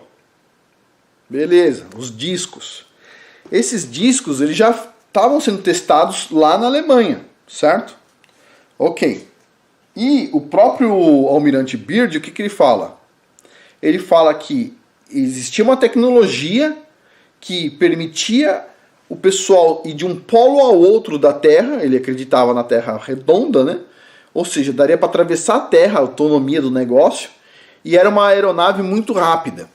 Beleza, os discos. Esses discos, eles já estavam sendo testados lá na Alemanha, certo? Ok. E o próprio almirante Byrd, o que ele fala? Ele fala que existia uma tecnologia que permitia o pessoal ir de um polo ao outro da Terra. Ele acreditava na Terra redonda, né? Ou seja, daria para atravessar a Terra, a autonomia do negócio, e era uma aeronave muito rápida,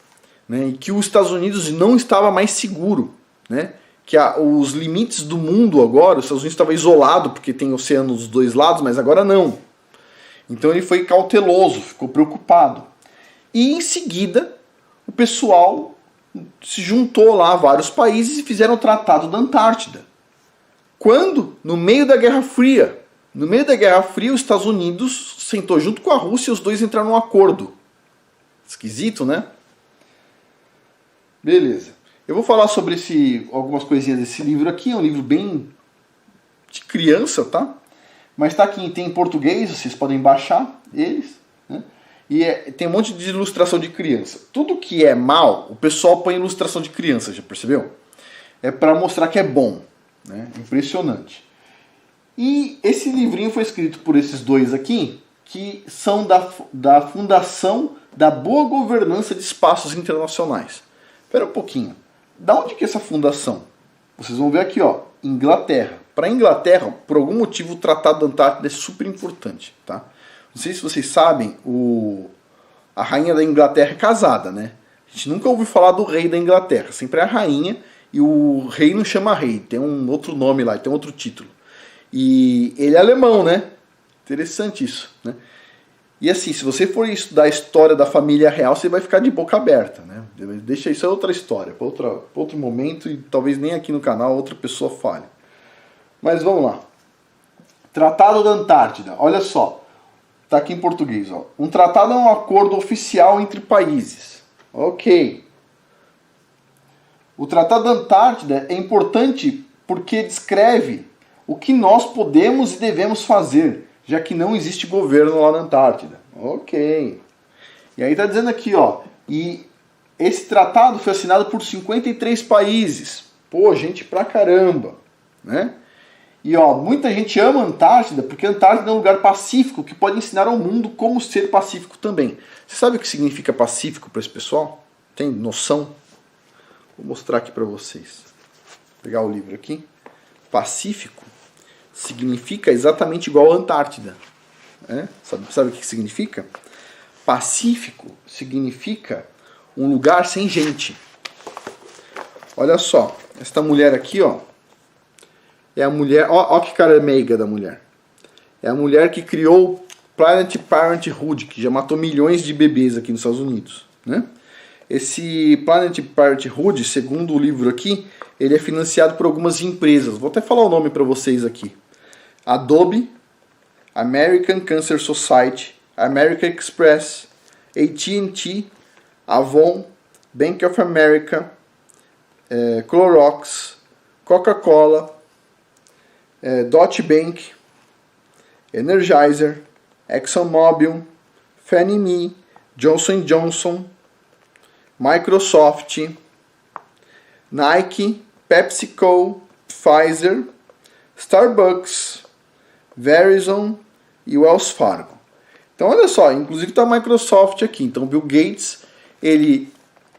né? E que os Estados Unidos não estava mais seguro, né? Que os limites do mundo agora, os Estados Unidos estava isolado porque tem oceano dos dois lados, mas agora não. Então ele foi cauteloso, ficou preocupado. E em seguida, o pessoal se juntou lá, vários países, e fizeram o Tratado da Antártida. Quando? No meio da Guerra Fria. No meio da Guerra Fria, os Estados Unidos sentou junto com a Rússia e os dois entraram num acordo. Esquisito, né? Beleza. Eu vou falar sobre algumas coisinhas desse livro aqui. É um livro bem de criança, tá? Mas tá aqui, tem em português, vocês podem baixar eles, né? E tem um monte de ilustração de criança. Tudo que é mal, o pessoal põe ilustração de criança, já percebeu? É para mostrar que é bom, né? Impressionante. E esse livrinho foi escrito por esses dois aqui, que são da Fundação da Boa Governança de Espaços Internacionais. Espera um pouquinho. Da onde que é essa fundação? Vocês vão ver aqui, ó, Inglaterra. Para a Inglaterra, por algum motivo, o Tratado da Antártida é super importante, tá? Não sei se vocês sabem, a rainha da Inglaterra é casada, né? A gente nunca ouviu falar do rei da Inglaterra. Sempre é a rainha e o rei não chama rei. Tem um outro nome lá, tem outro título. E ele é alemão, né? Interessante isso, né? E assim, se você for estudar a história da família real, você vai ficar de boca aberta, né? Deixa isso é outra história, para outro momento, e talvez nem aqui no canal outra pessoa fale. Mas vamos lá. Tratado da Antártida, olha só. Tá aqui em português, ó. Um tratado é um acordo oficial entre países. Ok. O Tratado da Antártida é importante porque descreve o que nós podemos e devemos fazer, já que não existe governo lá na Antártida. Ok. E aí tá dizendo aqui, ó, e esse tratado foi assinado por 53 países. Pô, gente pra caramba, né? E ó, muita gente ama a Antártida porque a Antártida é um lugar pacífico que pode ensinar ao mundo como ser pacífico também. Você sabe o que significa pacífico para esse pessoal? Tem noção? Vou mostrar aqui para vocês. Vou pegar o livro aqui. Pacífico significa exatamente igual à Antártida. É? Sabe o que significa? Pacífico significa um lugar sem gente. Olha só, esta mulher aqui, ó, é a mulher, ó que cara meiga da mulher. É a mulher que criou Planned Parenthood, que já matou milhões de bebês aqui nos Estados Unidos, né? Esse Planned Parenthood, segundo o livro aqui, ele é financiado por algumas empresas. Vou até falar o nome para vocês aqui. Adobe, American Cancer Society, American Express, AT&T, Avon, Bank of America, Clorox, Coca-Cola, Deutsche Bank, Energizer, ExxonMobil, Fannie Mae, Johnson & Johnson, Microsoft, Nike, PepsiCo, Pfizer, Starbucks, Verizon e Wells Fargo. Então olha só, inclusive está a Microsoft aqui. Então Bill Gates, ele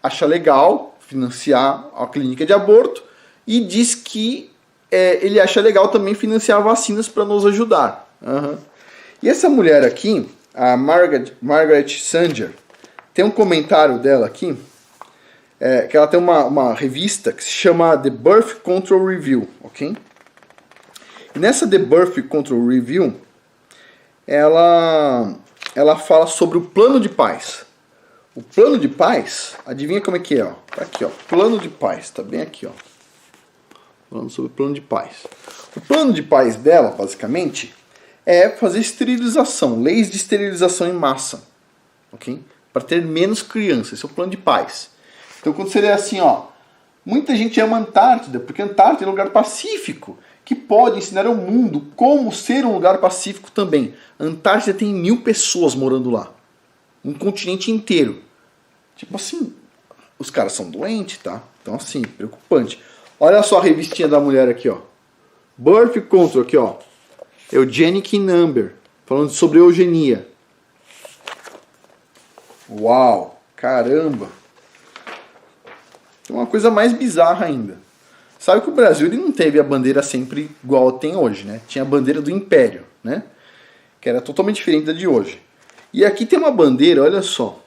acha legal financiar a clínica de aborto e diz que ele acha legal também financiar vacinas para nos ajudar. Uhum. E essa mulher aqui, a Margaret Sanger, tem um comentário dela aqui, que ela tem uma revista que se chama The Birth Control Review, ok? E nessa The Birth Control Review, ela fala sobre o plano de paz. O plano de paz, adivinha como é que é? Ó? Tá aqui, ó, plano de paz, tá bem aqui, ó. Falando sobre o plano de paz. O plano de paz dela, basicamente, é fazer esterilização, leis de esterilização em massa, ok? Para ter menos crianças, esse é o plano de paz. Então quando você lê assim, ó, muita gente ama a Antártida, porque a Antártida é um lugar pacífico, que pode ensinar ao mundo como ser um lugar pacífico também. A Antártida tem 1000 pessoas morando lá. Um continente inteiro. Tipo assim, os caras são doentes, tá? Então assim, preocupante. Olha só a revistinha da mulher aqui, ó. Birth Control, aqui, ó. Eugenic Number, falando sobre eugenia. Uau, caramba. Tem uma coisa mais bizarra ainda. Sabe que o Brasil ele não teve a bandeira sempre igual tem hoje, né? Tinha a bandeira do Império, né? Que era totalmente diferente da de hoje. E aqui tem uma bandeira, olha só,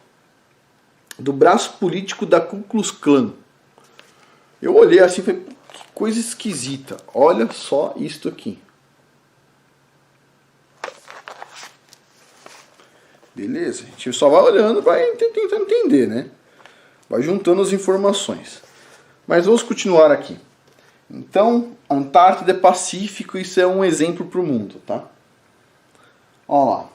do braço político da Ku Klux Klan. Eu olhei assim e falei, que coisa esquisita. Olha só isto aqui. Beleza, a gente só vai olhando, vai tentando entender, né? Vai juntando as informações. Mas vamos continuar aqui. Então, Antártida é pacífico, isso é um exemplo para o mundo, tá? Olha lá.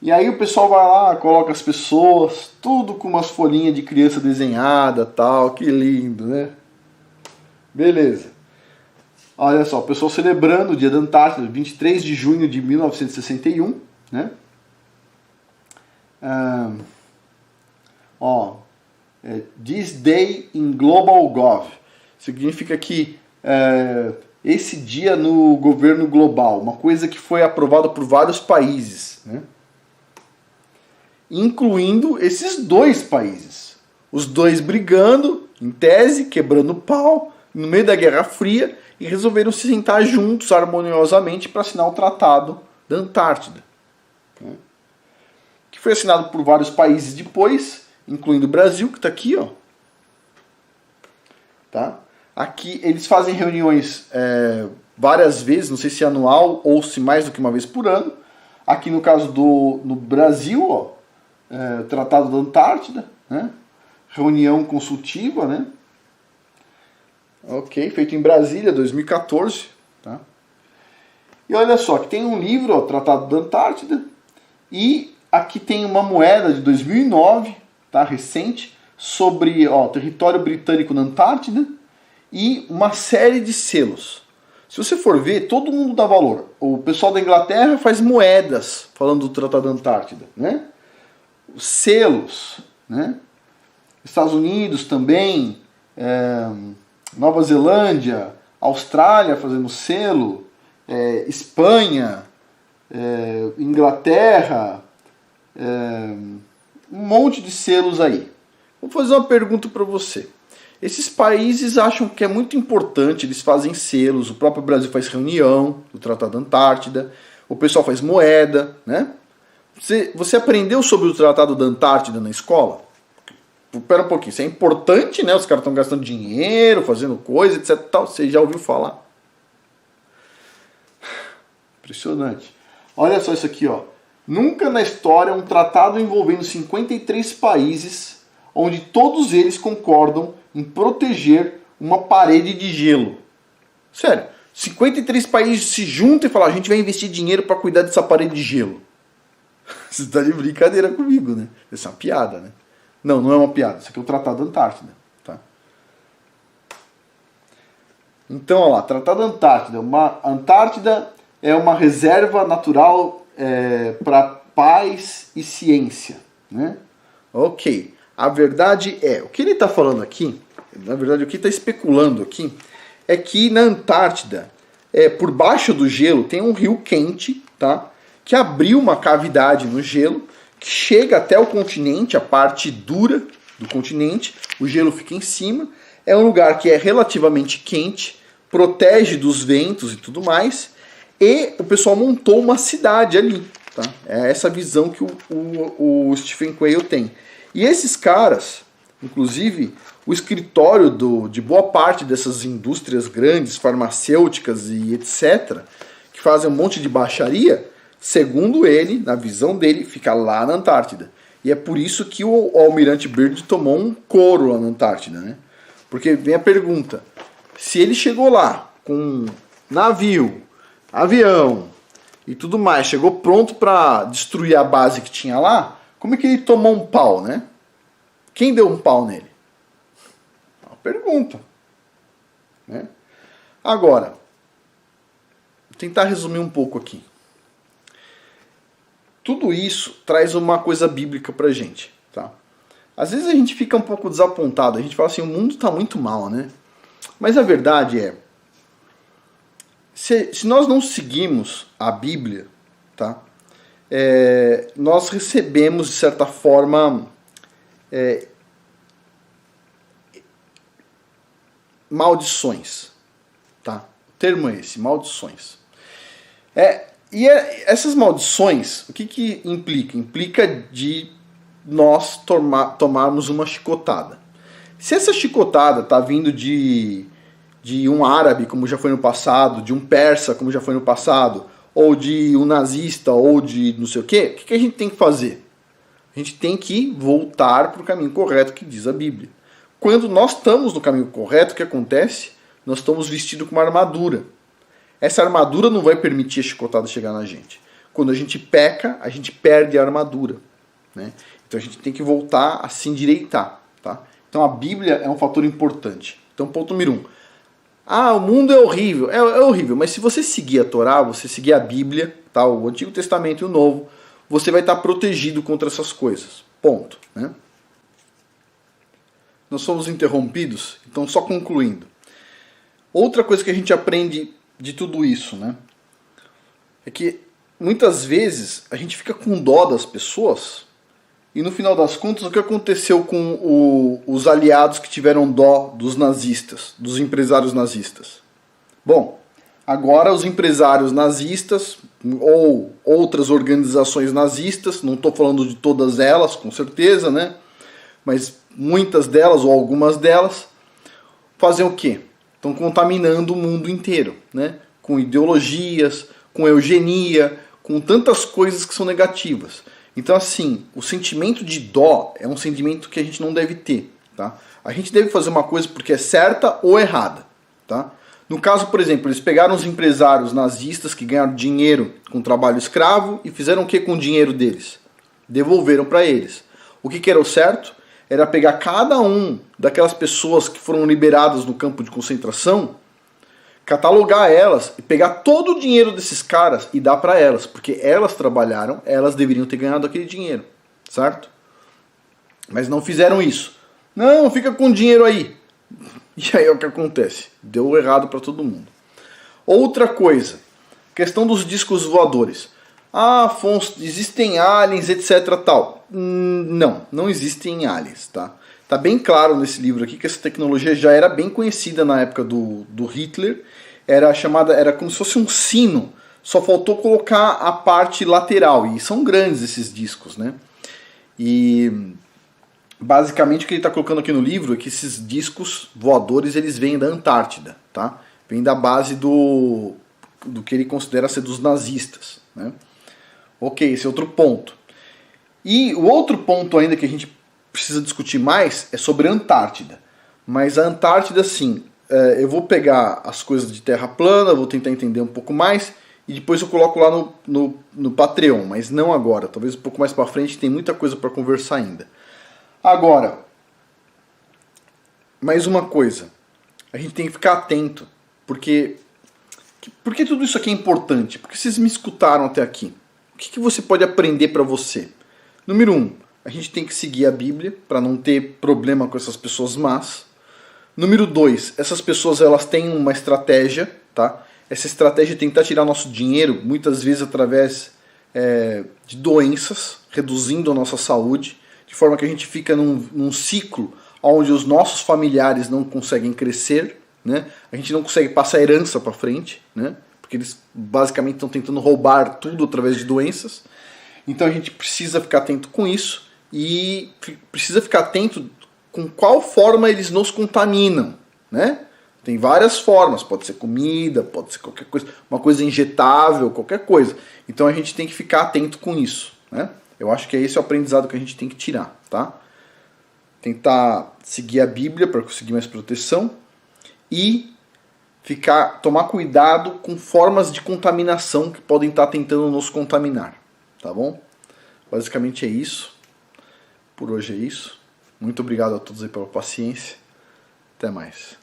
E aí o pessoal vai lá, coloca as pessoas, tudo com umas folhinhas de criança desenhada, tal, que lindo, né? Beleza. Olha só, o pessoal celebrando o Dia da Antártida, 23 de junho de 1961, né? This Day in Global Gov. Significa que esse dia no governo global, uma coisa que foi aprovada por vários países, né? Incluindo esses dois países. Os dois brigando, em tese, quebrando pau, no meio da Guerra Fria, e resolveram se sentar juntos harmoniosamente para assinar o Tratado da Antártida, né? Que foi assinado por vários países depois, incluindo o Brasil, que está aqui, ó. Tá? Aqui eles fazem reuniões várias vezes, não sei se anual ou se mais do que uma vez por ano. Aqui no caso no Brasil, ó, Tratado da Antártida, né? Reunião consultiva, né? Ok, feito em Brasília, 2014. Tá? E olha só, que tem um livro, ó, Tratado da Antártida, e aqui tem uma moeda de 2009, tá, recente, sobre território britânico na Antártida e uma série de selos. Se você for ver, todo mundo dá valor. O pessoal da Inglaterra faz moedas falando do Tratado da Antártida, né? Os selos, né? Estados Unidos também, Nova Zelândia, Austrália fazendo selo, Espanha, Inglaterra, um monte de selos aí. Vou fazer uma pergunta para você. Esses países acham que é muito importante, eles fazem selos, o próprio Brasil faz reunião do Tratado da Antártida, o pessoal faz moeda, né? Você aprendeu sobre o Tratado da Antártida na escola? Espera um pouquinho, isso é importante, né? Os caras estão gastando dinheiro, fazendo coisa, etc. Tal. Você já ouviu falar? Impressionante. Olha só isso aqui, ó. Nunca na história um tratado envolvendo 53 países, onde todos eles concordam em proteger uma parede de gelo. Sério, 53 países se juntam e falam, a gente vai investir dinheiro para cuidar dessa parede de gelo. Você está de brincadeira comigo, né? Isso é uma piada, né? Não, não é uma piada. Isso aqui é o Tratado da Antártida. Tá? Então, olha lá, Tratado da Antártida. Antártida é uma reserva natural para paz e ciência, né? Ok. A verdade o que ele está falando aqui, na verdade, o que está especulando aqui, é que na Antártida, por baixo do gelo, tem um rio quente, tá? Que abriu uma cavidade no gelo, que chega até o continente, a parte dura do continente, o gelo fica em cima, é um lugar que é relativamente quente, protege dos ventos e tudo mais, e o pessoal montou uma cidade ali, tá? É essa visão que o Stephen Quayle tem. E esses caras, inclusive, o escritório de boa parte dessas indústrias grandes, farmacêuticas e etc., que fazem um monte de baixaria, segundo ele, na visão dele, fica lá na Antártida. E é por isso que o Almirante Byrd tomou um couro lá na Antártida, né? Porque vem a pergunta, se ele chegou lá com navio, avião e tudo mais, chegou pronto para destruir a base que tinha lá, como é que ele tomou um pau, né? Quem deu um pau nele? Uma pergunta, né? Agora, vou tentar resumir um pouco aqui. Tudo isso traz uma coisa bíblica pra gente, tá? Às vezes a gente fica um pouco desapontado, a gente fala assim, o mundo está muito mal, né? Mas a verdade se nós não seguimos a Bíblia, tá? Nós recebemos, de certa forma, maldições, tá? O termo é esse, maldições. Essas maldições, o que implica? Implica de nós tomarmos uma chicotada. Se essa chicotada está vindo de um árabe, como já foi no passado, de um persa, como já foi no passado, ou de um nazista, ou de não sei o quê, o que a gente tem que fazer? A gente tem que voltar para o caminho correto que diz a Bíblia. Quando nós estamos no caminho correto, o que acontece? Nós estamos vestidos com uma armadura. Essa armadura não vai permitir a chicotada chegar na gente. Quando a gente peca, a gente perde a armadura, né? Então a gente tem que voltar a se endireitar, tá? Então a Bíblia é um fator importante. Então ponto número 1. Ah, o mundo é horrível. É horrível, mas se você seguir a Torá, você seguir a Bíblia, tá? O Antigo Testamento e o Novo, você vai estar protegido contra essas coisas. Ponto. Né? Nós somos interrompidos, então só concluindo. Outra coisa que a gente aprende de tudo isso, né? É que muitas vezes a gente fica com dó das pessoas e no final das contas o que aconteceu com os aliados que tiveram dó dos nazistas, dos empresários nazistas? Bom, agora os empresários nazistas ou outras organizações nazistas, não estou falando de todas elas, com certeza, né? Mas muitas delas ou algumas delas fazem o quê? Estão contaminando o mundo inteiro, né? Com ideologias, com eugenia, com tantas coisas que são negativas. Então, assim, o sentimento de dó é um sentimento que a gente não deve ter, tá? A gente deve fazer uma coisa porque é certa ou errada, tá? No caso, por exemplo, eles pegaram os empresários nazistas que ganharam dinheiro com trabalho escravo e fizeram o que com o dinheiro deles? Devolveram para eles. O que era o certo? Era pegar cada um daquelas pessoas que foram liberadas no campo de concentração, catalogar elas e pegar todo o dinheiro desses caras e dar para elas, porque elas trabalharam, elas deveriam ter ganhado aquele dinheiro, certo? Mas não fizeram isso. Não, fica com o dinheiro aí. E aí é o que acontece? Deu errado para todo mundo. Outra coisa, questão dos discos voadores. Ah, Afonso, existem aliens, etc. tal. Não existem aliens, tá? Tá bem claro nesse livro aqui que essa tecnologia já era bem conhecida na época do Hitler. Era como se fosse um sino. Só faltou colocar a parte lateral. E são grandes esses discos, né? E basicamente o que ele está colocando aqui no livro é que esses discos voadores eles vêm da Antártida, tá? Vêm da base do que ele considera ser dos nazistas, né? Ok, esse é outro ponto. E o outro ponto ainda que a gente precisa discutir mais é sobre a Antártida. Mas a Antártida, sim, eu vou pegar as coisas de terra plana, vou tentar entender um pouco mais e depois eu coloco lá no Patreon, mas não agora. Talvez um pouco mais para frente, tem muita coisa para conversar ainda. Agora, mais uma coisa. A gente tem que ficar atento, porque tudo isso aqui é importante? Porque vocês me escutaram até aqui. O que você pode aprender para você? Número 1, a gente tem que seguir a Bíblia para não ter problema com essas pessoas más. Número 2, essas pessoas elas têm uma estratégia, tá? Essa estratégia é tentar tirar nosso dinheiro, muitas vezes através de doenças, reduzindo a nossa saúde, de forma que a gente fica num ciclo onde os nossos familiares não conseguem crescer, né? A gente não consegue passar herança para frente, né? Porque eles basicamente estão tentando roubar tudo através de doenças. Então a gente precisa ficar atento com isso e precisa ficar atento com qual forma eles nos contaminam, né? Tem várias formas, pode ser comida, pode ser qualquer coisa, uma coisa injetável, qualquer coisa. Então a gente tem que ficar atento com isso, né? Eu acho que é esse o aprendizado que a gente tem que tirar, tá? Tentar seguir a Bíblia para conseguir mais proteção e tomar cuidado com formas de contaminação que podem estar tentando nos contaminar, tá bom? Basicamente é isso. Por hoje é isso. Muito obrigado a todos aí pela paciência. Até mais.